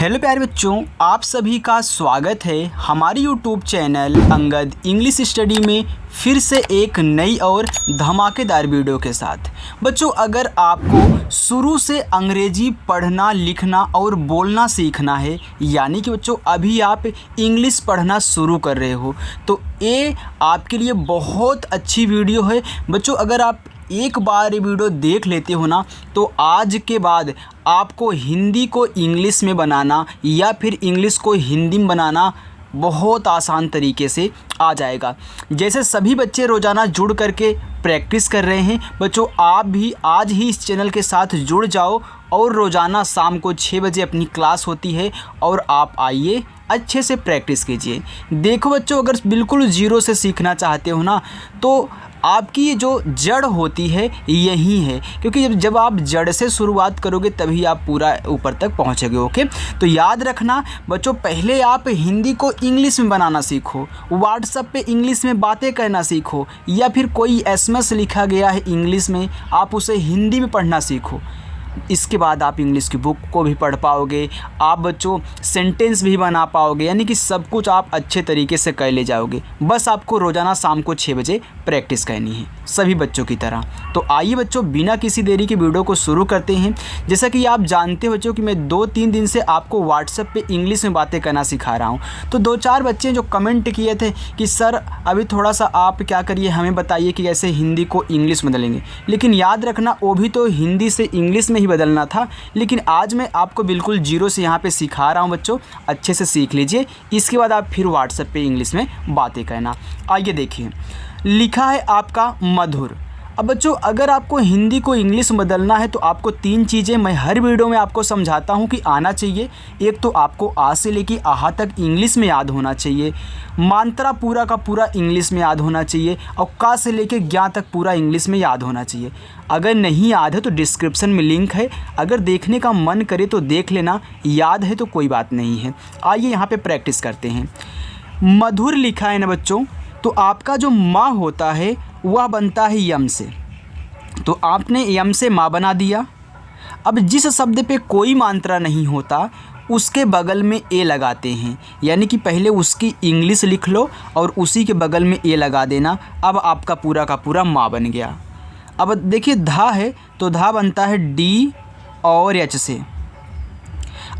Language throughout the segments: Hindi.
हेलो प्यारे बच्चों, आप सभी का स्वागत है हमारे YouTube channel Angad English study में फिर से एक नई और धमाकेदार वीडियो के साथ। बच्चों, अगर आपको शुरू से अंग्रेजी पढ़ना, लिखना और बोलना सीखना है, यानी कि बच्चों अभी आप इंग्लिश पढ़ना शुरू कर रहे हो, तो ये आपके लिए बहुत अच्छी वीडियो है। बच्चों, अगर आप एक बार ये वीडियो देख लेते हो ना, तो आज के बाद आपको हिंदी को इंग्लिश में बनाना या फिर इंग्लिश को हिंदी में बनाना बहुत आसान तरीके से आ जाएगा। जैसे सभी बच्चे रोज़ाना जुड़ करके प्रैक्टिस कर रहे हैं, बच्चों आप भी आज ही इस चैनल के साथ जुड़ जाओ और रोज़ाना शाम को 6 बजे अपनी क्लास होती है और आप आइए अच्छे से प्रैक्टिस कीजिए। देखो बच्चों, अगर बिल्कुल ज़ीरो से सीखना चाहते हो ना, तो आपकी ये जो जड़ होती है यही है, क्योंकि जब आप जड़ से शुरुआत करोगे तभी आप पूरा ऊपर तक पहुँचोगे। ओके, तो याद रखना बच्चों, पहले आप हिंदी को इंग्लिश में बनाना सीखो, व्हाट्सएप पे इंग्लिश में बातें करना सीखो, या फिर कोई एसएमएस लिखा गया है इंग्लिश में आप उसे हिंदी में पढ़ना सीखो। इसके बाद आप इंग्लिश की बुक को भी पढ़ पाओगे, आप बच्चों सेंटेंस भी बना पाओगे, यानी कि सब कुछ आप अच्छे तरीके से कर ले जाओगे। बस आपको रोज़ाना शाम को 6 बजे प्रैक्टिस करनी है सभी बच्चों की तरह। तो आइए बच्चों, बिना किसी देरी के वीडियो को शुरू करते हैं। जैसा कि आप जानते हो बच्चों कि मैं 2-3 दिन से आपको व्हाट्सएप पे इंग्लिश में बातें करना सिखा रहा हूँ। तो 2-4 बच्चे जो कमेंट किए थे कि सर अभी थोड़ा सा आप क्या करिए, हमें बताइए कि कैसे हिंदी को इंग्लिश में बदलेंगे। लेकिन याद रखना, वो भी तो हिंदी से इंग्लिश में ही बदलना था, लेकिन आज मैं आपको बिल्कुल जीरो से यहाँ पे सिखा रहा हूँ। बच्चों अच्छे से सीख लीजिए, इसके बाद आप फिर व्हाट्सएप पे इंग्लिश में बातें करना। आइए देखिए, लिखा है आपका मधुर। अब बच्चों, अगर आपको हिंदी को इंग्लिश में बदलना है तो आपको 3 चीज़ें मैं हर वीडियो में आपको समझाता हूँ कि आना चाहिए। एक तो आपको आ से लेकर आहा तक इंग्लिश में याद होना चाहिए, मात्रा पूरा का पूरा इंग्लिश में याद होना चाहिए, और का से लेकर ज्ञा तक पूरा इंग्लिश में याद होना चाहिए। अगर नहीं याद है तो डिस्क्रिप्शन में लिंक है, अगर देखने का मन करे तो देख लेना, याद है तो कोई बात नहीं है। आइए यहाँ पर प्रैक्टिस करते हैं। मधुर लिखा है ना बच्चों, तो आपका जो माँ होता है वह बनता है यम से, तो आपने यम से माँ बना दिया। अब जिस शब्द पे कोई मात्रा नहीं होता उसके बगल में ए लगाते हैं, यानी कि पहले उसकी इंग्लिश लिख लो और उसी के बगल में ए लगा देना। अब आपका पूरा का पूरा माँ बन गया। अब देखिए, धा है तो धा बनता है डी और एच से,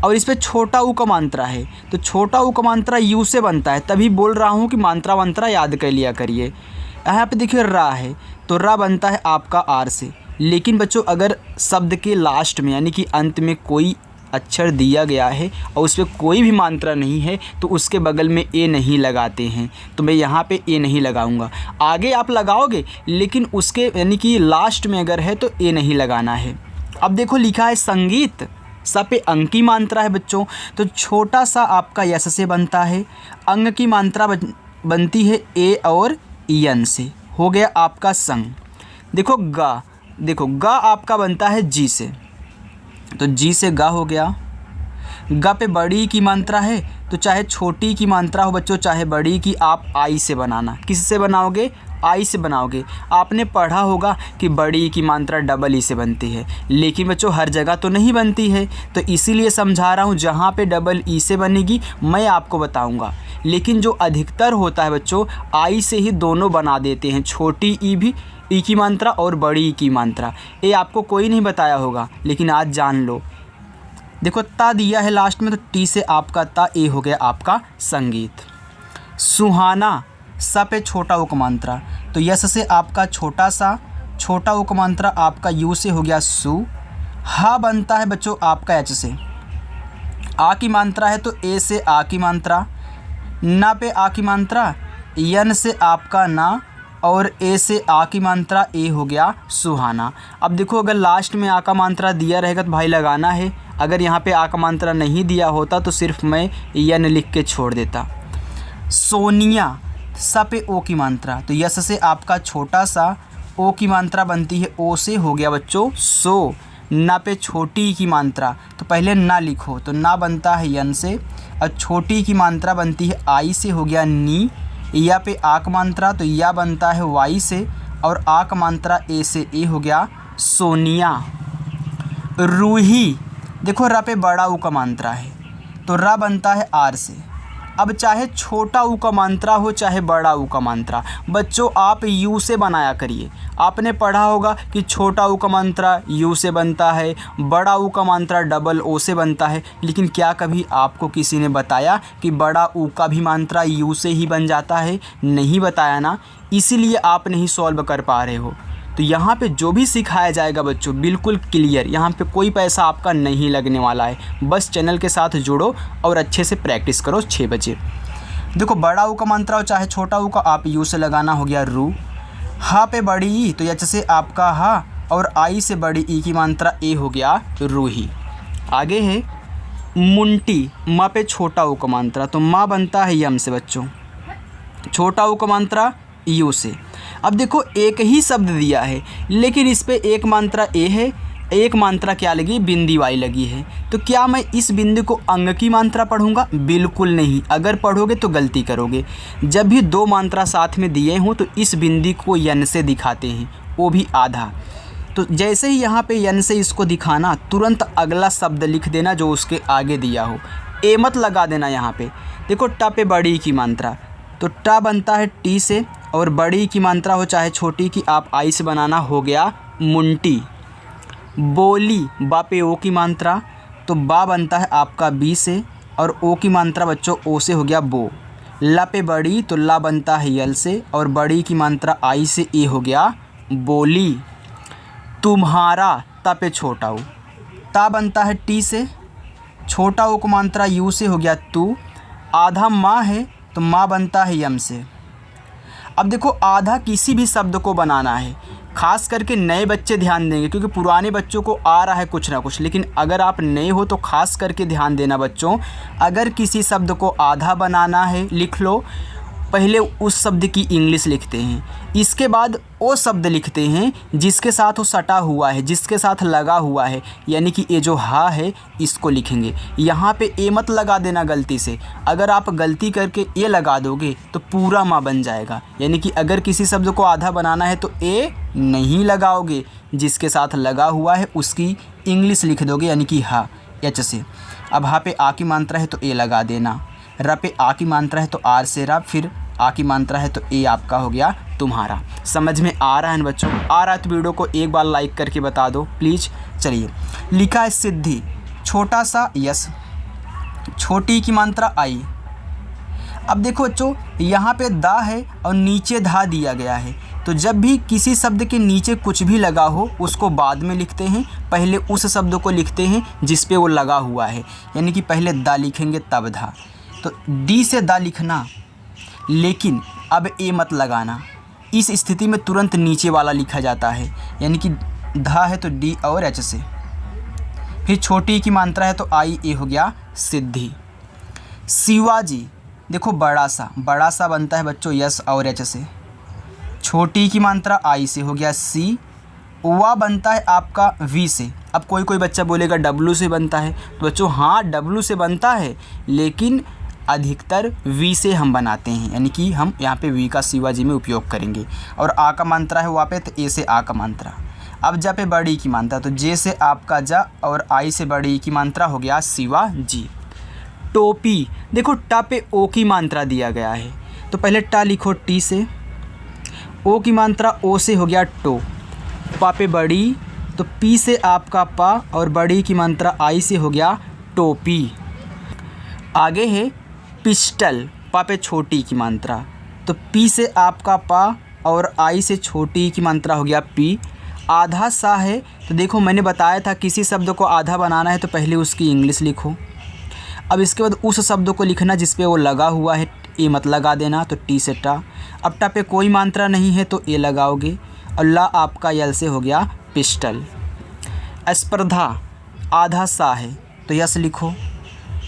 और इस पर छोटा ऊ का मात्रा है तो छोटा ऊ का मात्रा यू से बनता है। तभी बोल रहा हूँ कि मात्रा मंत्रा याद कर लिया करिए। यहाँ पे देखिए रा है तो रा बनता है आपका आर से। लेकिन बच्चों, अगर शब्द के लास्ट में यानी कि अंत में कोई अक्षर दिया गया है और उस पर कोई भी मात्रा नहीं है तो उसके बगल में ए नहीं लगाते हैं, तो मैं यहाँ पे ए नहीं लगाऊंगा। आगे आप लगाओगे लेकिन उसके यानी कि लास्ट में अगर है तो ए नहीं लगाना है। अब देखो, लिखा है संगीत, सा पे अंग की मात्रा है बच्चों, तो छोटा सा आपका यस से बनता है। अंग की मात्रा बनती है ए और यन से, हो गया आपका संग। देखो गा, देखो गा आपका बनता है जी से, तो जी से गा हो गया। गा पे बड़ी की मात्रा है, तो चाहे छोटी की मात्रा हो बच्चों चाहे बड़ी की, आप आई से बनाना। किस से बनाओगे? आई से बनाओगे। आपने पढ़ा होगा कि बड़ी की मात्रा डबल ई से बनती है, लेकिन बच्चों हर जगह तो नहीं बनती है, तो इसीलिए समझा रहा हूँ। जहाँ पे डबल ई से बनेगी मैं आपको बताऊँगा, लेकिन जो अधिकतर होता है बच्चों आई से ही दोनों बना देते हैं, छोटी ई भी ई की मात्रा और बड़ी ई की मात्रा। ये आपको कोई नहीं बताया होगा, लेकिन आज जान लो। देखो ता दिया है लास्ट में, तो टी से आपका ता, ए हो गया आपका संगीत। सुहाना, सा पे छोटा उक मात्रा, तो यस से आपका छोटा सा, छोटा उक मात्रा आपका यू से हो गया सु। हा बनता है बच्चों आपका एच से। आ की मात्रा है तो ए से आ की मात्रा। ना पे आ की मात्रा, यन से आपका ना, और ए से आ की मात्रा, ए हो गया सुहाना। अब देखो, अगर लास्ट में आ का मात्रा दिया रहेगा तो भाई लगाना है। अगर यहाँ पे आ का मात्रा नहीं दिया होता तो सिर्फ मैं यन लिख के छोड़ देता। सोनिया, सा पे ओ की मात्रा, तो यस से आपका छोटा सा, ओ की मात्रा बनती है ओ से, हो गया बच्चों सो। ना पे छोटी की मात्रा, तो पहले ना लिखो, तो ना बनता है यन से, और छोटी की मात्रा बनती है आई से, हो गया नी। या पे आक मात्रा, तो या बनता है वाई से, और आक मात्रा ए से, ए हो गया सोनिया। रूही, देखो रा पे बड़ा ऊ का मात्रा है, तो रा बनता है आर से। अब चाहे छोटा ऊ का मात्रा हो चाहे बड़ा ऊ का मात्रा, बच्चों आप यू से बनाया करिए। आपने पढ़ा होगा कि छोटा ऊ का मात्रा यू से बनता है, बड़ा ऊ का मात्रा डबल ओ से बनता है, लेकिन क्या कभी आपको किसी ने बताया कि बड़ा ऊ का भी मात्रा यू से ही बन जाता है? नहीं बताया ना, इसीलिए आप नहीं सॉल्व कर पा रहे हो। तो यहाँ पे जो भी सिखाया जाएगा बच्चों बिल्कुल क्लियर, यहाँ पे कोई पैसा आपका नहीं लगने वाला है। बस चैनल के साथ जुड़ो और अच्छे से प्रैक्टिस करो 6 बजे। देखो बड़ा ऊ का मात्रा हो चाहे छोटा ऊ का, आप यू से लगाना हो गया रू। हा पे बड़ी ई तो एच से आपका हा, और आई से बड़ी ई की मात्रा ए हो गया रूही। आगे है मुंटी, माँ पे छोटा ऊ का मात्रा तो माँ बनता है यम से बच्चों, छोटा ऊ का मात्रा यू से। अब देखो एक ही शब्द दिया है लेकिन इस पे एक मात्रा ए है, एक मात्रा क्या लगी, बिंदी वाई लगी है। तो क्या मैं इस बिंदु को अंग की मात्रा पढ़ूंगा? बिल्कुल नहीं। अगर पढ़ोगे तो गलती करोगे। जब भी 2 मात्रा साथ में दिए हों तो इस बिंदु को यन से दिखाते हैं, वो भी आधा। तो जैसे ही यहाँ पे यन से इसको दिखाना, तुरंत अगला शब्द लिख देना जो उसके आगे दिया हो। ए मत लगा देना यहाँ पे। देखो ट पे बड़ी की मात्रा तो ट बनता है टी से, और बड़ी की मात्रा हो चाहे छोटी की आप आई से बनाना हो गया मुंटी। बोली, बा पे ओ की मात्रा तो बा बनता है आपका बी से, और ओ की मात्रा बच्चों ओ से हो गया बो। ला पे बड़ी तो ला बनता है यल से, और बड़ी की मात्रा आई से ए हो गया बोली। तुम्हारा, ता पे छोटा ऊ, ता बनता है टी से, छोटा ऊ की मात्रा यू से हो गया तू। आधा माँ है तो माँ बनता है यम से। अब देखो आधा किसी भी शब्द को बनाना है, खास करके नए बच्चे ध्यान देंगे क्योंकि पुराने बच्चों को आ रहा है कुछ ना कुछ, लेकिन अगर आप नए हो तो खास करके ध्यान देना बच्चों। अगर किसी शब्द को आधा बनाना है, लिख लो, पहले उस शब्द की इंग्लिश लिखते हैं, इसके बाद वो शब्द लिखते हैं जिसके साथ वो सटा हुआ है, जिसके साथ लगा हुआ है, यानी कि ये जो हा है इसको लिखेंगे। यहाँ पे ए मत लगा देना गलती से। अगर आप गलती करके ए लगा दोगे तो पूरा माँ बन जाएगा। यानी कि अगर किसी शब्द को आधा बनाना है तो ए नहीं लगाओगे, जिसके साथ लगा हुआ है उसकी इंग्लिश लिख दोगे, यानी कि हा, एच से। अब हा पे आ की मात्रा है तो ए लगा देना, र पे आ की मात्रा है तो आर से रा, फिर आ की मात्रा है तो ए आपका हो गया तुम्हारा। समझ में आ रहा है ना बच्चों? आ रहा है तो वीडियो को एक बार लाइक करके बता दो प्लीज़। चलिए, लिखा है सिद्धि, छोटा सा यस, छोटी की मात्रा आई। अब देखो बच्चों यहाँ पे दा है और नीचे धा दिया गया है, तो जब भी किसी शब्द के नीचे कुछ भी लगा हो उसको बाद में लिखते हैं, पहले उस शब्द को लिखते हैं जिस पे वो लगा हुआ है। यानी कि पहले दा लिखेंगे तब धा, तो डी से दा लिखना, लेकिन अब ए मत लगाना। इस स्थिति में तुरंत नीचे वाला लिखा जाता है, यानी कि धा है तो डी और एच से, फिर छोटी की मात्रा है तो आई, ए हो गया सिद्धि। शिवाजी, देखो बड़ा सा बनता है बच्चों यस और एच से, छोटी की मात्रा आई से हो गया सी। वा बनता है आपका वी से। अब कोई बच्चा बोलेगा डब्लू से बनता है, तो बच्चों हाँ डब्लू से बनता है, लेकिन अधिकतर वी से हम बनाते हैं, यानी कि हम यहाँ पे वी का शिवाजी में उपयोग करेंगे। और आ का मात्रा है वहाँ पे तो ए से आ का मात्रा। अब जा पे बड़ी की मात्रा तो जे से आपका जा, और आई से बड़ी की मात्रा हो गया शिवाजी। टोपी, देखो टा पे ओ की मात्रा दिया गया है, तो पहले टा लिखो टी से, ओ की मात्रा ओ से हो गया टो। पा पे बड़ी तो पी से आपका पा, और बड़ी की मात्रा आई से हो गया टोपी। आगे है पिस्टल, पा पे छोटी की मात्रा तो पी से आपका पा, और आई से छोटी की मात्रा हो गया पी। आधा सा है तो देखो मैंने बताया था किसी शब्द को आधा बनाना है तो पहले उसकी इंग्लिश लिखो। अब इसके बाद उस शब्द को लिखना जिस पे वो लगा हुआ है, ए मत लगा देना, तो टी से टा। अब टा पे कोई मात्रा नहीं है तो ए लगाओगे, और ला आपका यल से हो गया पिस्टल। स्पर्धा, आधा सा है तो यस लिखो,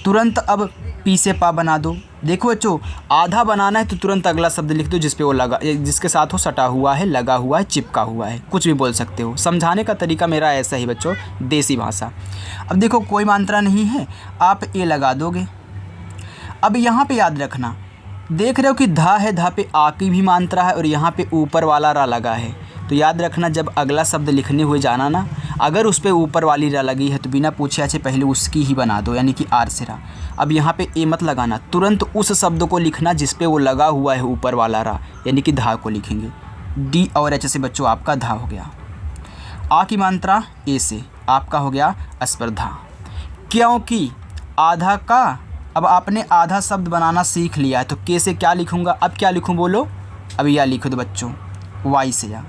तुरंत अब पी से पा बना दो। देखो बच्चों आधा बनाना है तो तुरंत अगला शब्द लिख दो जिस पे वो लगा, जिसके साथ वो सटा हुआ है, लगा हुआ है, चिपका हुआ है, कुछ भी बोल सकते हो। समझाने का तरीका मेरा ऐसा ही बच्चों, देसी भाषा। अब देखो कोई मात्रा नहीं है, आप ए लगा दोगे। अब यहाँ पे याद रखना, देख रहे हो कि धा है, धा पे आ की भी मात्रा है, और यहाँ पे ऊपर वाला रा लगा है, तो याद रखना जब अगला शब्द लिखने हुए जाना ना, अगर उस पर ऊपर वाली रा लगी है तो बिना पूछे अच्छे पहले उसकी ही बना दो, यानी कि आर से रा। अब यहाँ पे ए मत लगाना, तुरंत उस शब्द को लिखना जिस पे वो लगा हुआ है ऊपर वाला रा, यानी कि धा को लिखेंगे। डी और एच से बच्चों आपका धा हो गया। आ की मात्रा ए से आपका हो गया स्पर्धा। क्योंकि आधा का, अब आपने आधा शब्द बनाना सीख लिया है तो के से क्या लिखूँगा, अब क्या लिखूँ बोलो, अब यह लिखो दो बच्चों वाई से या।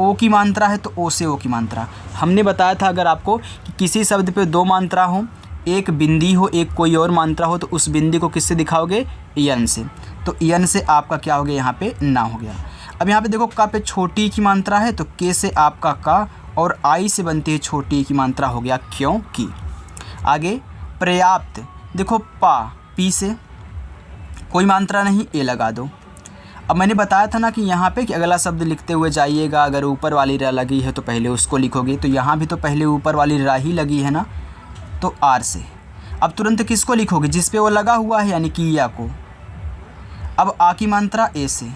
ओ की मात्रा है तो ओ से ओ की मात्रा। हमने बताया था अगर आपको कि किसी शब्द पे दो मात्रा हो, एक बिंदी हो, एक कोई और मात्रा हो, तो उस बिंदी को किससे दिखाओगे, यन से। तो यन से आपका क्या हो गया यहाँ पे ना हो गया। अब यहाँ पे देखो का पे छोटी की मात्रा है तो के से आपका का, और आई से बनती है छोटी की मात्रा हो गया क्योंकि। आगे पर्याप्त, देखो पा पी से कोई मात्रा नहीं, ए लगा दो। अब मैंने बताया था ना कि यहाँ पे कि अगला शब्द लिखते हुए जाइएगा, अगर ऊपर वाली रा लगी है तो पहले उसको लिखोगे, तो यहाँ भी तो पहले ऊपर वाली रा ही लगी है ना, तो आर से। अब तुरंत किसको लिखोगे, जिस पे वो लगा हुआ है, यानी कि या को। अब आ की मात्रा ए से,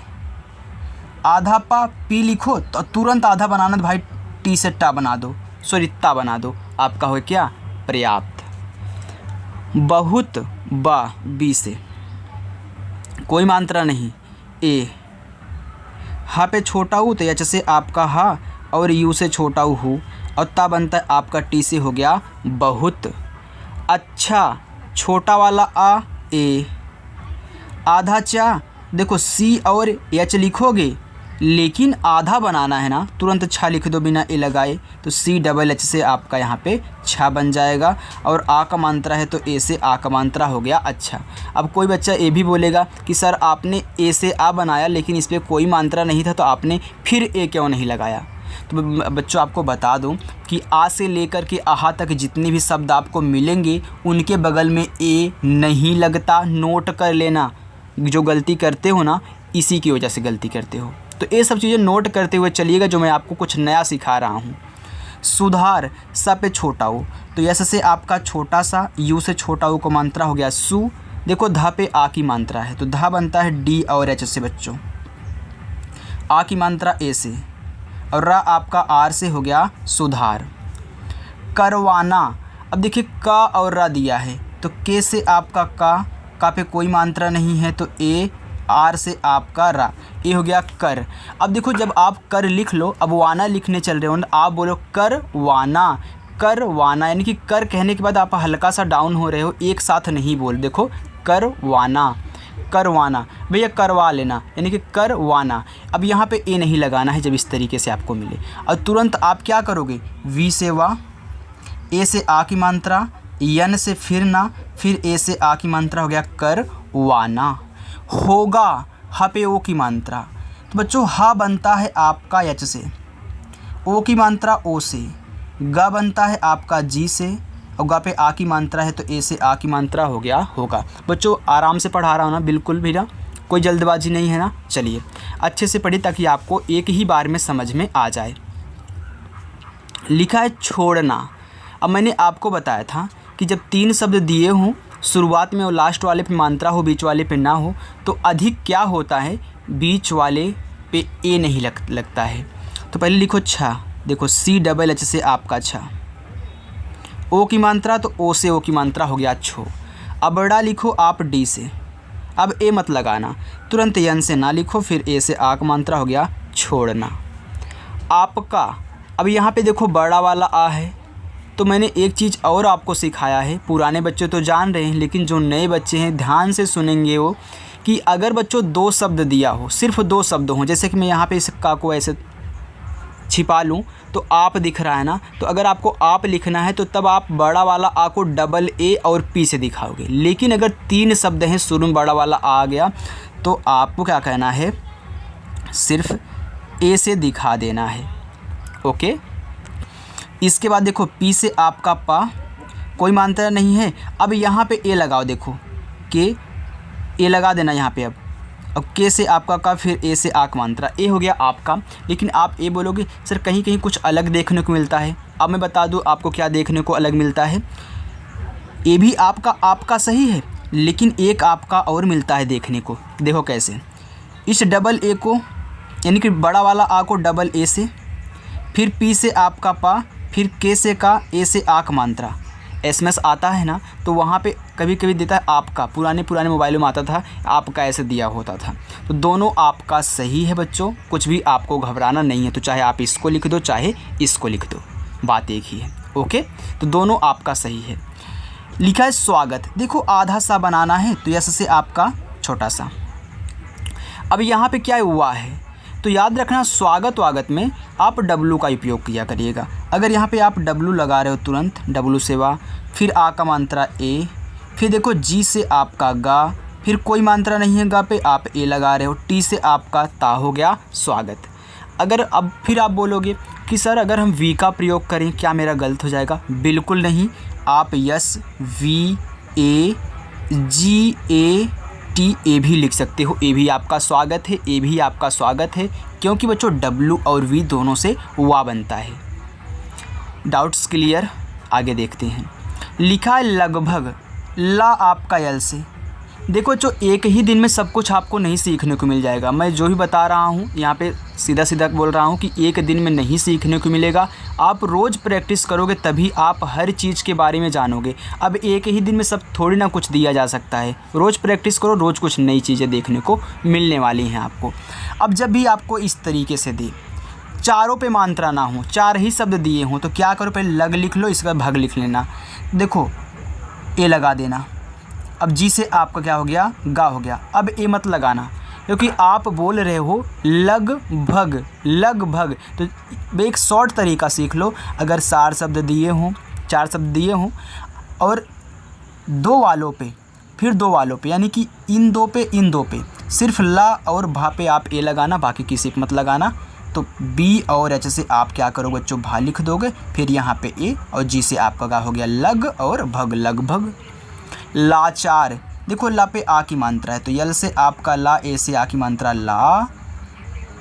आधा पा पी लिखो तो तुरंत आधा बनाना भाई टी से टा बना दो, सॉरी ता बना दो, आपका हो क्या पर्याप्त। बहुत बा बी से कोई मात्रा नहीं, ए। हा पे छोटा हूँ तो एच से आपका हा, और यू से छोटा हूँ, और ता बनता है आपका टी से हो गया बहुत। अच्छा छोटा वाला आ ए। आधा चा, देखो सी और एच लिखोगे लेकिन आधा बनाना है ना, तुरंत छा लिख दो बिना ए लगाए, तो सी डबल एच से आपका यहाँ पे छा बन जाएगा। और आ का मात्रा है तो ए से आ का मात्रा हो गया अच्छा। अब कोई बच्चा ये भी बोलेगा कि सर आपने ए से आ बनाया लेकिन इस पर कोई मात्रा नहीं था तो आपने फिर ए क्यों नहीं लगाया। तो बच्चों आपको बता दूं कि आ से लेकर के आहा तक जितने भी शब्द आपको मिलेंगे उनके बगल में ए नहीं लगता, नोट कर लेना। जो गलती करते हो ना इसी की वजह से गलती करते हो, तो ये सब चीज़ें नोट करते हुए चलिएगा जो मैं आपको कुछ नया सिखा रहा हूँ। सुधार, स पे छोटा हो तो यस से आपका छोटा सा, यू से छोटा हो को मात्रा हो गया सु। देखो धा पे आ की मात्रा है तो धा बनता है डी और एच से बच्चों। आ की मात्रा ए से, और रा आपका आर से हो गया सुधार। करवाना, अब देखिए का और रा दिया है तो के से आपका का पे कोई मात्रा नहीं है तो ए, आर से आपका रा, ये हो गया कर। अब देखो जब आप कर लिख लो, अब वाना लिखने चल रहे हो ना, आप बोलो कर वाना, कर वाना, यानी कि कर कहने के बाद आप हल्का सा डाउन हो रहे हो, एक साथ नहीं बोल। देखो कर वाना, करवाना, भैया करवा लेना, यानी कि करवाना। अब यहाँ पे ए नहीं लगाना है जब इस तरीके से आपको मिले। और तुरंत आप क्या करोगे, वी से वा, ए से आ की मात्रा, यन से फिर ना, फिर ए से आ की मात्रा हो गया करवाना। होगा, हा पे ओ की मात्रा, तो बच्चों हा बनता है आपका एच से, ओ की मात्रा ओ से, गा बनता है आपका जी से, और गा पे आ की मात्रा है तो ए से आ की मात्रा हो गया होगा। बच्चों आराम से पढ़ा रहा हूँ ना, बिल्कुल भी ना कोई जल्दबाजी नहीं है ना। चलिए अच्छे से पढ़िए ताकि आपको एक ही बार में समझ में आ जाए। लिखा है छोड़ना। अब मैंने आपको बताया था कि जब तीन शब्द दिए हों, शुरुआत में और लास्ट वाले पे मात्रा हो, बीच वाले पे ना हो, तो अधिक क्या होता है, बीच वाले पे ए नहीं लगता है। तो पहले लिखो छा, देखो सी डबल एच से आपका छा, ओ की मात्रा तो ओ से ओ की मात्रा हो गया छो। अब बड़ा लिखो आप डी से, अब ए मत लगाना, तुरंत यन से ना लिखो, फिर ए से आ का मात्रा हो गया छोड़ना। आपका, अब यहाँ पे देखो बड़ा वाला आ है, तो मैंने एक चीज़ और आपको सिखाया है, पुराने बच्चे तो जान रहे हैं लेकिन जो नए बच्चे हैं ध्यान से सुनेंगे वो, कि अगर बच्चों दो शब्द दिया हो, सिर्फ दो शब्द हों, जैसे कि मैं यहाँ पे इस का को ऐसे छिपा लूँ तो आप दिख रहा है ना, तो अगर आपको आप लिखना है तो तब आप बड़ा वाला आ को डबल ए और पी से दिखाओगे। लेकिन अगर तीन शब्द हैं, शुरू में बड़ा वाला आ गया, तो आपको क्या कहना है, सिर्फ ए से दिखा देना है। ओके, इसके बाद देखो पी से आपका पा, कोई मात्रा नहीं है। अब यहाँ पे ए लगाओ, देखो के ए लगा देना यहाँ पे। अब के से आपका का, फिर ए से आक मात्रा, ए हो गया आपका। लेकिन आप ए बोलोगे सर कहीं कहीं कुछ अलग देखने को मिलता है। अब मैं बता दूँ आपको क्या देखने को अलग मिलता है। ए भी आपका सही है, लेकिन एक आपका और मिलता है देखने को। देखो कैसे, इस डबल ए को, यानी कि बड़ा वाला आ को डबल ए से, फिर पी से आपका पा, फिर के से का, ए से आक मात्रा। SMS आता है ना, तो वहाँ पे कभी कभी देता है आपका, पुराने मोबाइलों में आता था आपका, ऐसे दिया होता था। तो दोनों आपका सही है बच्चों, कुछ भी आपको घबराना नहीं है। तो चाहे आप इसको लिख दो चाहे इसको लिख दो, बात एक ही है। ओके, तो दोनों आपका सही है। लिखा है स्वागत। देखो आधा सा बनाना है तो यस से आपका छोटा सा। अब यहाँ पे क्या हुआ है, तो याद रखना स्वागत वागत में आप W का उपयोग किया करिएगा। अगर यहाँ पे आप W लगा रहे हो तुरंत, W से वा, फिर आ का मात्रा ए, फिर देखो जी से आपका गा, फिर कोई मात्रा नहीं है गा पे, आप ए लगा रहे हो, टी से आपका ता, हो गया स्वागत। अगर अब फिर आप बोलोगे कि सर अगर हम वी का प्रयोग करें क्या मेरा गलत हो जाएगा? बिल्कुल नहीं, आप S V A G A T A भी लिख सकते हो। ए भी आपका स्वागत है, ए भी आपका स्वागत है, क्योंकि बच्चों W और वी दोनों से वा बनता है। Doubts clear? आगे देखते हैं। लिखा है लगभग, ला आपका यल से। देखो जो एक ही दिन में सब कुछ आपको नहीं सीखने को मिल जाएगा। मैं जो भी बता रहा हूँ यहाँ पे सीधा सीधा बोल रहा हूँ कि एक दिन में नहीं सीखने को मिलेगा। आप रोज़ प्रैक्टिस करोगे तभी आप हर चीज़ के बारे में जानोगे। अब एक ही दिन में सब थोड़ी ना कुछ दिया जा सकता है। रोज़ प्रैक्टिस करो, रोज़ कुछ नई चीज़ें देखने को मिलने वाली हैं आपको। अब जब भी आपको इस तरीके से दे, चारों पे मात्रा ना हो, चार ही शब्द दिए हों, तो क्या करो, पहले लग लिख लो, इसका भग लिख लेना। देखो ए लगा देना। अब जी से आपका क्या हो गया, गा हो गया। अब ए मत लगाना, क्योंकि आप बोल रहे हो लगभग, लगभग। तो एक शॉर्ट तरीका सीख लो। अगर चार शब्द दिए हों और दो वालों पे, फिर दो वालों पे, यानी कि इन दो पे सिर्फ ला और भा पे आप ए लगाना, बाकी किसी पे मत लगाना। तो बी और एच से आप क्या करोगे बच्चों, भा लिख दोगे, फिर यहाँ पे ए, और जी से आपका गा हो गया लग और भग, लगभग। लाचार, देखो ला पे आ की मात्रा है, तो यल से आपका ला, ए से आ की मात्रा ला,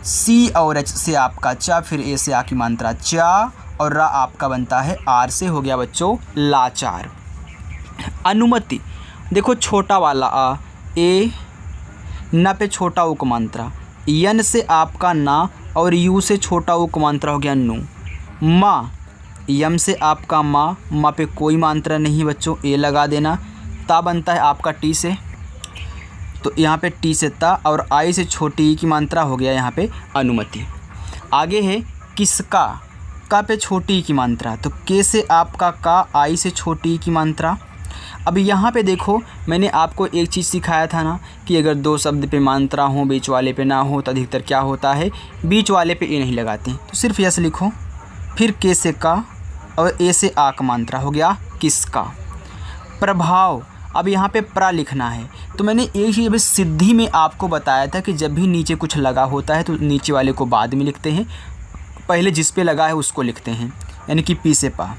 सी और एच से आपका चा, फिर ए से आ की मात्रा चा, और रा आपका बनता है आर से, हो गया बच्चों लाचार। अनुमति, देखो छोटा वाला आ, ए, न पे छोटा उक मात्रा, यन से आपका ना, और यू से छोटा उक मात्रा हो गया नू। माँ, यम से आपका माँ, माँ पे कोई मात्रा नहीं बच्चों, ए लगा देना। ता बनता है आपका टी से, तो यहाँ पे टी से ता, और आई से छोटी ई की मात्रा, हो गया यहाँ पे अनुमति। आगे है किसका, का पे छोटी ई की मात्रा, तो के से आपका का, आई से छोटी ई की मात्रा। अब यहाँ पे देखो मैंने आपको एक चीज़ सिखाया था ना कि अगर दो शब्द पे मात्रा हो, बीच वाले पे ना हो, तो अधिकतर क्या होता है, बीच वाले पे ए नहीं लगाते हैं। तो सिर्फ यस लिखो, फिर के से का और ए से आ का मात्रा, हो गया किसका। प्रभाव, अब यहाँ पे प्रा लिखना है। तो मैंने एक चीज़ अभी सिद्धि में आपको बताया था कि जब भी नीचे कुछ लगा होता है तो नीचे वाले को बाद में लिखते हैं, पहले जिस पे लगा है उसको लिखते हैं, यानी कि पी से पा।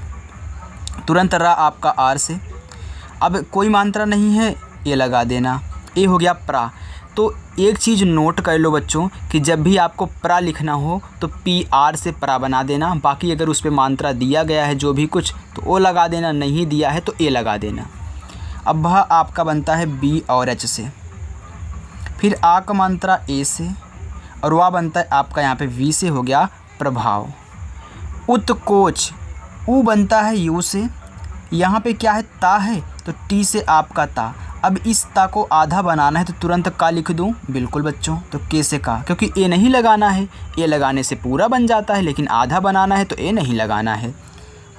तुरंत रा आपका आर से। अब कोई मात्रा नहीं है, ए लगा देना, ए हो गया प्रा। तो एक चीज़ नोट कर लो बच्चों कि जब भी आपको प्रा लिखना हो तो पी आर से प्रा बना देना। बाकी अगर उस पर मात्रा दिया गया है जो भी कुछ, तो ओ लगा देना, नहीं दिया है तो ए लगा देना। अब वह आपका बनता है बी और एच से, फिर आ का मात्रा ए से, और वह बनता है आपका यहाँ पे वी से, हो गया प्रभाव। उत्कोच, ऊ बनता है यू से, यहाँ पे क्या है ता है, तो टी से आपका ता। अब इस ता को आधा बनाना है तो तुरंत का लिख दूँ, बिल्कुल बच्चों, तो के से का, क्योंकि ए नहीं लगाना है, ए लगाने से पूरा बन जाता है, लेकिन आधा बनाना है तो ए नहीं लगाना है।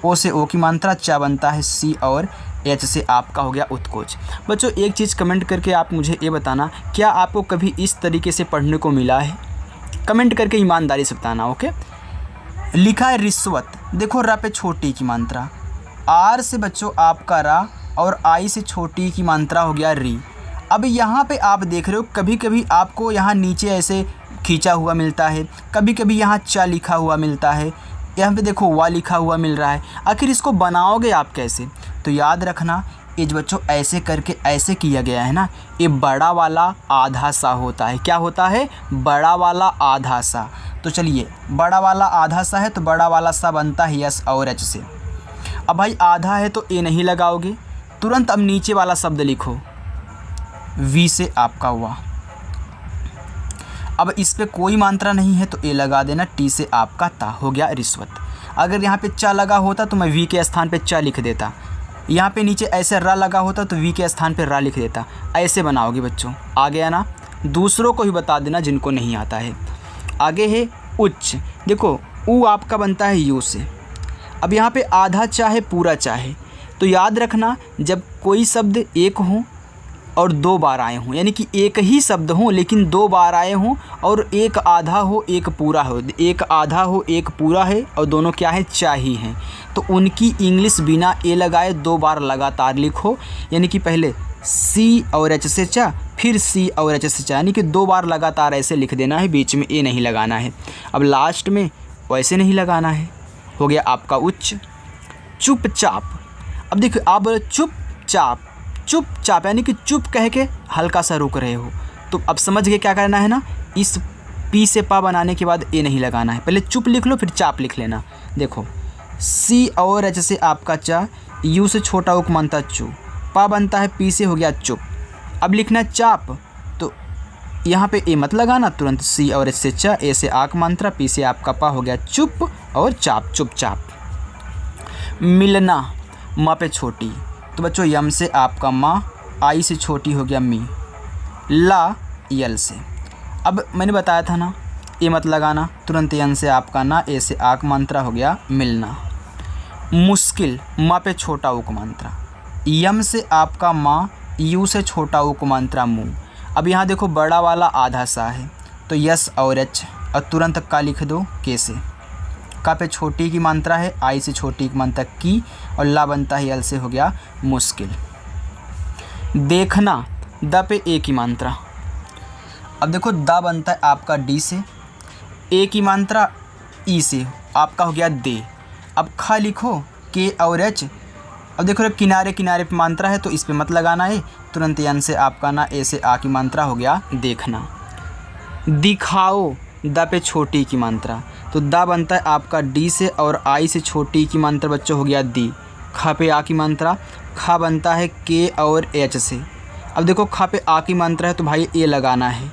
ओ से ओ की मात्रा, चा बनता है सी, और एच से आपका हो गया उत्कोच। बच्चों एक चीज़ कमेंट करके आप मुझे ये बताना, क्या आपको कभी इस तरीके से पढ़ने को मिला है? कमेंट करके ईमानदारी से बताना। ओके। लिखा है रिश्वत, देखो रा पे छोटी की मात्रा, आर से बच्चों आपका रा, और आई से छोटी की मात्रा हो गया री। अब यहाँ पे आप देख रहे हो कभी कभी आपको यहाँ नीचे ऐसे खींचा हुआ मिलता है, कभी कभी यहाँ चा लिखा हुआ मिलता है, यहाँ पे देखो वा लिखा हुआ मिल रहा है। आखिर इसको बनाओगे आप कैसे? तो याद रखना ये जो बच्चों ऐसे करके ऐसे किया गया है ना, ये बड़ा वाला आधा सा होता है। क्या होता है? बड़ा वाला आधा सा। तो चलिए बड़ा वाला आधा सा है तो बड़ा वाला सा बनता है यस और एच से। अब भाई आधा है तो ए नहीं लगाओगे, तुरंत अब नीचे वाला शब्द लिखो, वी से आपका हुआ। अब इस पे कोई मात्रा नहीं है तो ए लगा देना, टी से आपका ता, हो गया रिश्वत। अगर यहाँ पे चा लगा होता तो मैं वी के स्थान पे चा लिख देता, यहाँ पे नीचे ऐसे रा लगा होता तो वी के स्थान पे रा लिख देता। ऐसे बनाओगे बच्चों, आ गया ना। दूसरों को भी बता देना जिनको नहीं आता है। आगे है उच्च। देखो ऊ आपका बनता है यू से। अब यहाँ पे आधा चाहे पूरा चाहे, तो याद रखना जब कोई शब्द एक हो और 2 बार आए हों, यानी कि एक ही शब्द हो लेकिन 2 बार आए हों और एक आधा हो एक पूरा हो, एक आधा हो एक पूरा है और दोनों क्या है, चा ही हैं, तो उनकी इंग्लिश बिना ए लगाए 2 बार लगातार लिखो। यानी कि पहले सी और एच से चा, फिर सी और एच से चा, यानी कि 2 बार लगातार ऐसे लिख देना है, बीच में ए नहीं लगाना है। अब लास्ट में वैसे नहीं लगाना है। हो गया आपका उच्च। चुपचाप। अब देखिए आप बोले चुपचाप, चुपचाप यानी कि चुप कह के हल्का सा रुक रहे हो, तो अब समझ गए क्या करना है ना। इस पी से पा बनाने के बाद ए नहीं लगाना है, पहले चुप लिख लो फिर चाप लिख लेना। देखो सी और एच से आपका चा, यू से छोटा उक बनता चू, पा बनता है पी से, हो गया चुप। अब लिखना चाप, तो यहाँ पे ए मत लगाना, तुरंत सी और एच से चा, ए से आक मंत्रा, पी से आपका पा, हो गया चुप और चाप, चुपचाप। मिलना, माँ पे छोटी, तो बच्चों यम से आपका माँ, आई से छोटी हो गया मी, ला यल से। अब मैंने बताया था ना ए मत लगाना, तुरंत यन से आपका ना, ए से आक मंत्रा, हो गया मिलना। मुश्किल, माँ पे छोटा उक मंत्रा, यम से आपका माँ, यू से छोटा उक मंत्रा मुँह। अब यहाँ देखो बड़ा वाला आधा सा है, तो यस और एच और तुरंत का लिख दो के से। का पे छोटी की मात्रा है, आई से छोटी की मात्रा की, और ला बनता है यल से, हो गया मुश्किल। देखना, द पे ए की मात्रा। अब देखो द बनता है आपका डी से, ए की मात्रा ई से, आपका हो गया दे। अब खा लिखो के और एच। अब देखो किनारे किनारे पे मात्रा है तो इस पे मत लगाना है, तुरंत यन से आपका ना, ए से आ की मात्रा, हो गया देखना। दिखाओ, द पे छोटी की मात्रा, तो दा बनता है आपका डी से और आई से छोटी की मात्रा बच्चों, हो गया दी। खा पे आ की मात्रा, खा बनता है के और एच से। अब देखो खा पे आ की मात्रा है तो भाई ए लगाना है।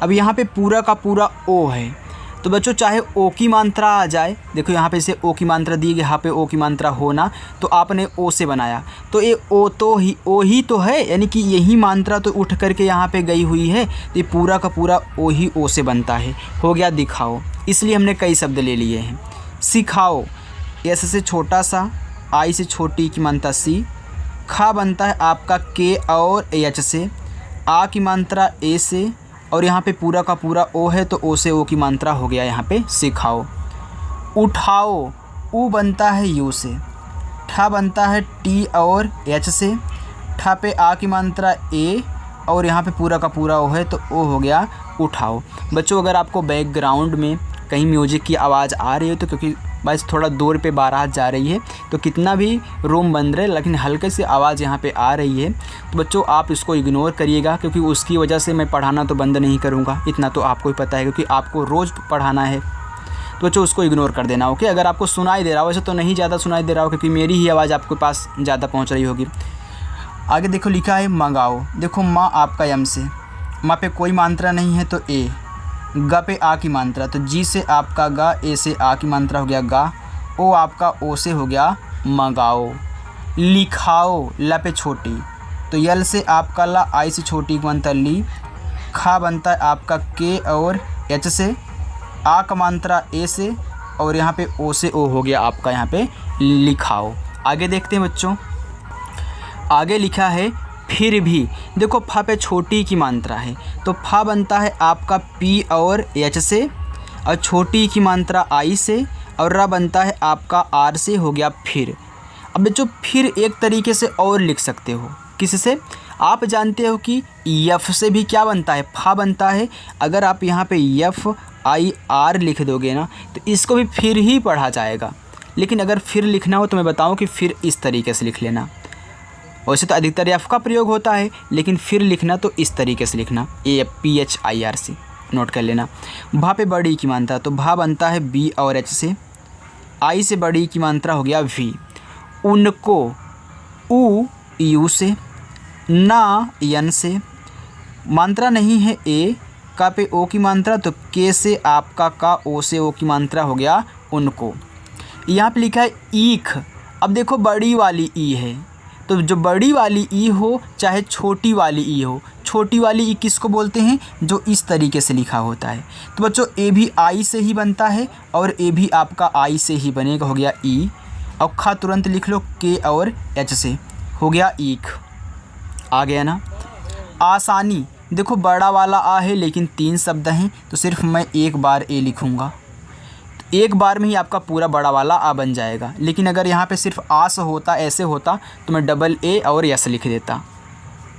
अब यहाँ पे पूरा का पूरा ओ है, तो बच्चों चाहे ओ की मात्रा आ जाए, देखो यहाँ पे इसे ओ की मात्रा दी गई, यहाँ पे ओ की मात्रा हो ना, तो आपने ओ से बनाया, तो ये ओ तो ही ओ ही तो है, यानी कि यही मात्रा तो उठ करके यहाँ पे गई हुई है, तो ये पूरा का पूरा ओ ही ओ से बनता है। हो गया दिखाओ, इसलिए हमने कई शब्द ले लिए हैं। सिखाओ, एस से छोटा सा, आई से छोटी की मात्रा सी, खा बनता है आपका के और एच से, आ की मात्रा ए से, और यहाँ पे पूरा का पूरा ओ है तो ओ से ओ की मात्रा, हो गया यहाँ पे सिखाओ। उठाओ, ऊ बनता है यू से, ठा बनता है टी और एच से, ठा पे आ की मात्रा ए, और यहाँ पे पूरा का पूरा ओ है तो ओ, हो गया उठाओ। बच्चों अगर आपको बैकग्राउंड में कहीं म्यूजिक की आवाज़ आ रही है तो क्योंकि बस थोड़ा दूर पे बारात जा रही है, तो कितना भी रूम बंद रहे लेकिन हल्के से आवाज़ यहाँ पे आ रही है, तो बच्चों आप इसको इग्नोर करिएगा, क्योंकि उसकी वजह से मैं पढ़ाना तो बंद नहीं करूँगा, इतना तो आपको ही पता है, क्योंकि आपको रोज़ पढ़ाना है, तो बच्चों उसको इग्नोर कर देना। ओके, अगर आपको सुनाई दे रहा हो, वैसे तो नहीं ज़्यादा सुनाई दे रहा हो क्योंकि मेरी ही आवाज़ आपके पास ज़्यादा पहुँच रही होगी। आगे देखो लिखा है मंगाओ, देखो माँ आपका यम से, माँ पे कोई मात्रा नहीं है तो ए, ग पे आ की मात्रा, तो जी से आपका गा, ए से आ की मात्रा, हो गया गा, ओ आपका ओ से, हो गया मंगाओ। लिखाओ, ल पे छोटी, तो यल से आपका ला, आई से छोटी की मात्रा ली, खा बनता है आपका के और एच से, आ का मात्रा ए से, और यहाँ पे ओ से ओ, हो गया आपका यहाँ पे लिखाओ। आगे देखते हैं बच्चों, आगे लिखा है फिर भी। देखो फा पे छोटी की मात्रा है तो फा बनता है आपका पी और एच से, और छोटी की मात्रा आई से, और रा बनता है आपका आर से, हो गया फिर। अब बच्चों फिर एक तरीके से और लिख सकते हो, किससे? आप जानते हो कि यफ से भी क्या बनता है, फा बनता है। अगर आप यहाँ पे यफ आई आर लिख दोगे ना तो इसको भी फिर ही पढ़ा जाएगा, लेकिन अगर फिर लिखना हो तो मैं बताऊँ कि फिर इस तरीके से लिख लेना। वैसे तो अधिकतर एफ का प्रयोग होता है, लेकिन फिर लिखना तो इस तरीके से लिखना, APHIR नोट कर लेना। भा पे बड़ी की मात्रा, तो भा बनता है बी और एच से, आई से बड़ी की मात्रा, हो गया वी। उनको, ऊ यू से, ना यन से, मात्रा नहीं है ए, का पे ओ की मात्रा, तो के से आपका का, ओ से ओ की मात्रा, हो गया उनको। यहाँ पे लिखा है ईख। अब देखो बड़ी वाली ई है, तो जो बड़ी वाली ई हो चाहे छोटी वाली ई हो, छोटी वाली ई किसको बोलते हैं, जो इस तरीके से लिखा होता है। तो बच्चों ए भी आई से ही बनता है और ए भी आपका आई से ही बनेगा, हो गया ई। और खा तुरंत लिख लो के और एच से, हो गया ईख। आ गया ना। आसानी, देखो बड़ा वाला आ है लेकिन 3 शब्द हैं, तो सिर्फ मैं एक बार ए लिखूँगा, एक बार में ही आपका पूरा बड़ा वाला आ बन जाएगा। लेकिन अगर यहाँ पे सिर्फ आस होता, ऐसे होता, तो मैं डबल ए और यस लिख देता।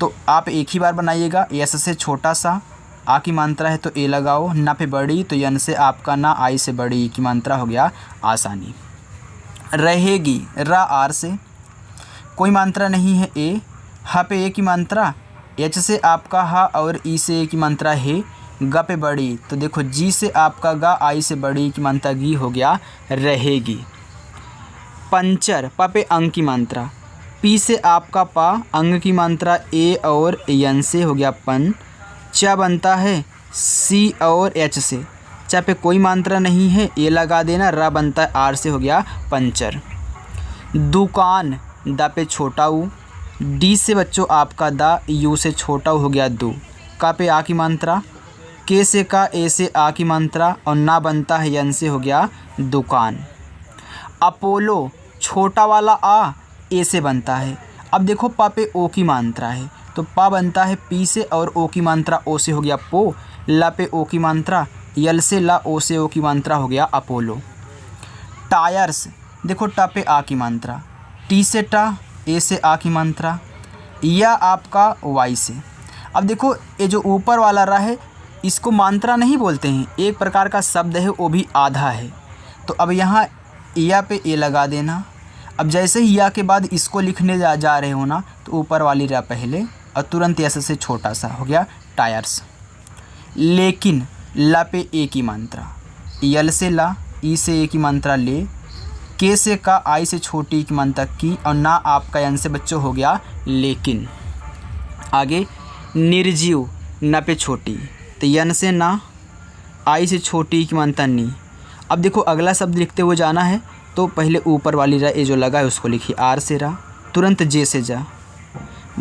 तो आप एक ही बार बनाइएगा। यस से छोटा सा आ की मात्रा है तो ए लगाओ, ना पे बड़ी तो यन से आपका ना आई से बड़ी ई की मात्रा, हो गया आसानी। रहेगी, रा आर से कोई मात्रा नहीं है ए, हा पे ए की मात्रा, एच से आपका हा और ई से ए की मात्रा है, गा पे बड़ी तो देखो जी से आपका गा, आई से बड़ी की मात्रा गी, हो गया रहेगी। पंचर, प पे अंग की मात्रा, पी से आपका पा, अंग की मात्रा ए और यन से, हो गया पन। चा बनता है सी और एच से, चा पे कोई मात्रा नहीं है, ए लगा देना। रा बनता है आर से, हो गया पंचर। दुकान, दा पे छोटा ऊ, डी से बच्चों आपका दा, यू से छोटा ऊ, हो गया दू। का पे आ की मात्रा, के से का, ए से आ की मात्रा और ना बनता है यन से, हो गया दुकान। अपोलो, छोटा वाला आ ए से बनता है। अब देखो पा पे ओ की मात्रा है तो पा बनता है पी से और ओ की मात्रा ओ से, हो गया पो। ला पे ओ की मात्रा, यल से ला, ओ से ओ की मात्रा, हो गया अपोलो। टायर्स, देखो टा पे आ की मात्रा, टी से टा, ए से आ की मात्रा, या आपका वाई से। अब देखो ये जो ऊपर वाला रहा है इसको मात्रा नहीं बोलते हैं, एक प्रकार का शब्द है, वो भी आधा है। तो अब यहाँ या पे ए लगा देना। अब जैसे ही या के बाद इसको लिखने जा रहे हो ना, तो ऊपर वाली रा पहले और तुरंत यस से छोटा सा, हो गया टायर्स। लेकिन, ला पे ए की मात्रा, यल से ला, ई से ए की मात्रा ले, के से का, आई से छोटी की मात्रा की और ना आपका यन से बच्चों, हो गया लेकिन। आगे निर्जीव, ना पे छोटी तो यन से ना, आई से छोटी की मात्रा नी। अब देखो अगला शब्द लिखते हुए जाना है तो पहले ऊपर वाली रा ए जो लगा है उसको लिखिए, आर से रा, तुरंत जे से जा।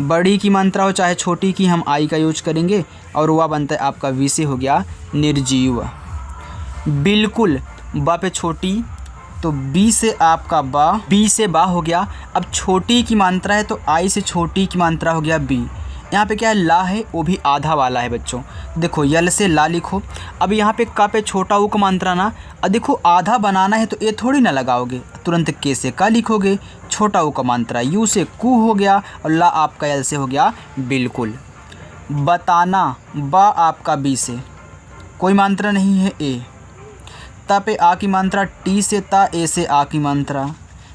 बड़ी की मात्रा हो चाहे छोटी की, हम आई का यूज करेंगे और वह बनता है आपका वी से, हो गया निर्जीव। बिल्कुल, बा पे छोटी तो बी से आपका बा, बी से बा, हो गया। अब छोटी की मात्रा है तो आई से छोटी की मात्रा, हो गया बी। यहाँ पे क्या है, ला है, वो भी आधा वाला है बच्चों। देखो यल से ला लिखो। अब यहाँ पे का पे छोटा ऊ का मात्रा ना, अब देखो आधा बनाना है तो ए थोड़ी ना लगाओगे, तुरंत के से का लिखोगे, छोटा ऊ का मात्रा यू से कू, हो गया और ला आपका यल से, हो गया बिल्कुल। बताना, बा आपका बी से, कोई मात्रा नहीं है ए। ता पे आ की मात्रा, टी से ता, ए से आ की मात्रा,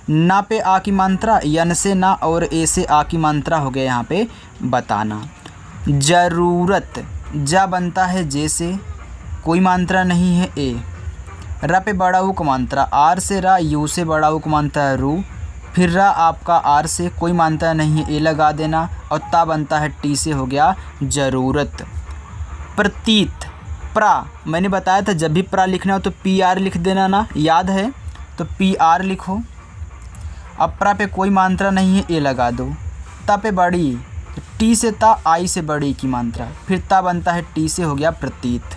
ना पे आ की मात्रा, यन से ना और ए से आ की मात्रा, हो गया यहाँ पे बताना। ज़रूरत, जा बनता है जे से, कोई मात्रा नहीं है ए। रा पे बड़ा ऊ का मात्रा, आर से रा, यू से बड़ा ऊ का मात्रा रू, फिर रा आपका आर से, कोई मात्रा नहीं है, ए लगा देना और ता बनता है टी से, हो गया ज़रूरत। प्रतीत, प्रा, मैंने बताया था जब भी प्रा लिखना हो तो पी आर लिख देना ना, याद है, तो पी आर लिखो। अब प्रा पे कोई मात्रा नहीं है, ए लगा दो। ता पे बड़ी, टी से ता, आई से बड़ी की मात्रा, फिर ता बनता है टी से, हो गया प्रतीत।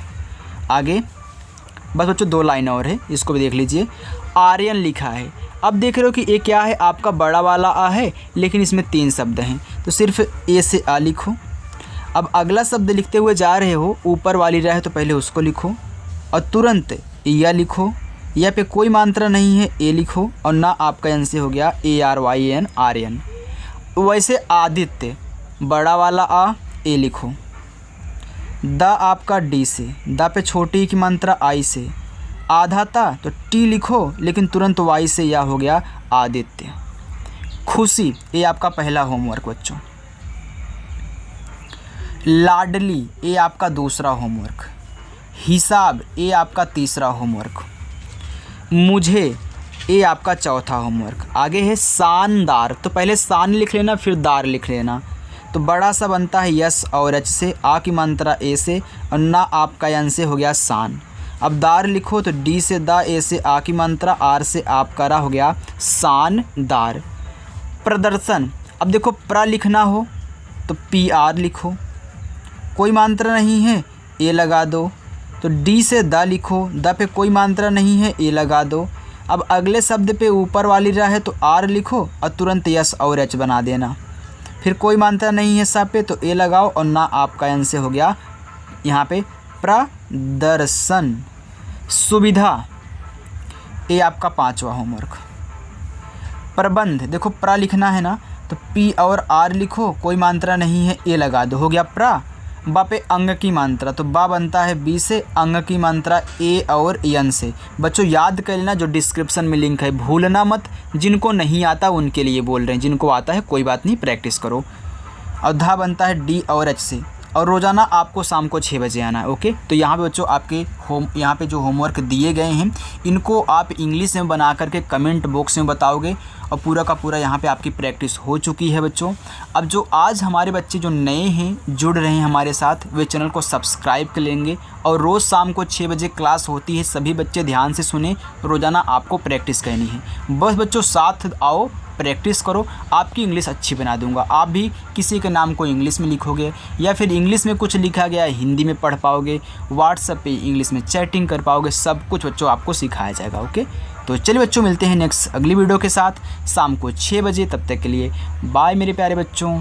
आगे बस बच्चों 2 लाइन और है, इसको भी देख लीजिए। आर्यन लिखा है। अब देख रहे हो कि ये क्या है, आपका बड़ा वाला आ है लेकिन इसमें 3 शब्द हैं, तो सिर्फ ए से आ लिखो। अब अगला शब्द लिखते हुए जा रहे हो, ऊपर वाली रहे तो पहले उसको लिखो और तुरंत या लिखो, या पे कोई मात्रा नहीं है, ए लिखो और ना आपका एन से, हो गया ARYN, आर्यन। वैसे आदित्य, बड़ा वाला आ, ए लिखो। दा आपका डी से, दा पे छोटी की मात्रा आई से, आधा था तो टी लिखो लेकिन तुरंत वाई से, या हो गया आदित्य। खुशी, ये आपका पहला होमवर्क बच्चों। लाडली, ये आपका दूसरा होमवर्क। हिसाब, ये आपका तीसरा होमवर्क। मुझे, ये आपका चौथा होमवर्क। आगे है शानदार, तो पहले शान लिख लेना फिर दार लिख लेना। तो बड़ा सा बनता है यस और एच से, आ की मात्रा ए से और ना आपका एन से, हो गया शान। अब दार लिखो तो डी से दा, ए से आ की मात्रा, आर से आपका रा हो गया शानदार। प्रदर्शन, अब देखो प्र लिखना हो तो पी आर लिखो, कोई मात्रा नहीं है ए लगा दो। तो डी से द लिखो, द पे कोई मात्रा नहीं है ए लगा दो। अब अगले शब्द पे ऊपर वाली रा है तो आर लिखो और तुरंत यस और एच बना देना। फिर कोई मात्रा नहीं है सब पे तो ए लगाओ और ना आपका आंसर हो गया यहाँ पे प्रदर्शन। सुविधा, ए आपका 5वां होमवर्क। प्रबंध, देखो प्र लिखना है ना तो पी और आर लिखो, कोई मात्रा नहीं है ए लगा दो, हो गया प्र। बा पे अंग की मात्रा तो बा बनता है बी से, अंग की मात्रा ए और यन से। बच्चों याद कर लेना, जो डिस्क्रिप्शन में लिंक है भूलना मत, जिनको नहीं आता उनके लिए बोल रहे हैं, जिनको आता है कोई बात नहीं प्रैक्टिस करो। और धा बनता है डी और एच से, और रोज़ाना आपको शाम को 6 बजे आना है। ओके, तो यहाँ पे बच्चों आपके यहाँ पे जो होमवर्क दिए गए हैं इनको आप इंग्लिश में बना करके कमेंट बॉक्स में बताओगे और पूरा का पूरा यहाँ पे आपकी प्रैक्टिस हो चुकी है बच्चों। अब जो आज हमारे बच्चे जो नए हैं जुड़ रहे हैं हमारे साथ, वे चैनल को सब्सक्राइब कर लेंगे और रोज़ शाम को 6 बजे क्लास होती है। सभी बच्चे ध्यान से सुने, रोज़ाना आपको प्रैक्टिस करनी है। बस बच्चों साथ आओ, प्रैक्टिस करो, आपकी इंग्लिश अच्छी बना दूंगा। आप भी किसी के नाम को इंग्लिश में लिखोगे या फिर इंग्लिश में कुछ लिखा गया है हिंदी में पढ़ पाओगे, व्हाट्सएप पे इंग्लिश में चैटिंग कर पाओगे, सब कुछ बच्चों आपको सिखाया जाएगा। ओके, तो चलिए बच्चों मिलते हैं नेक्स्ट अगली वीडियो के साथ शाम को 6 बजे। तब तक के लिए बाय मेरे प्यारे बच्चों।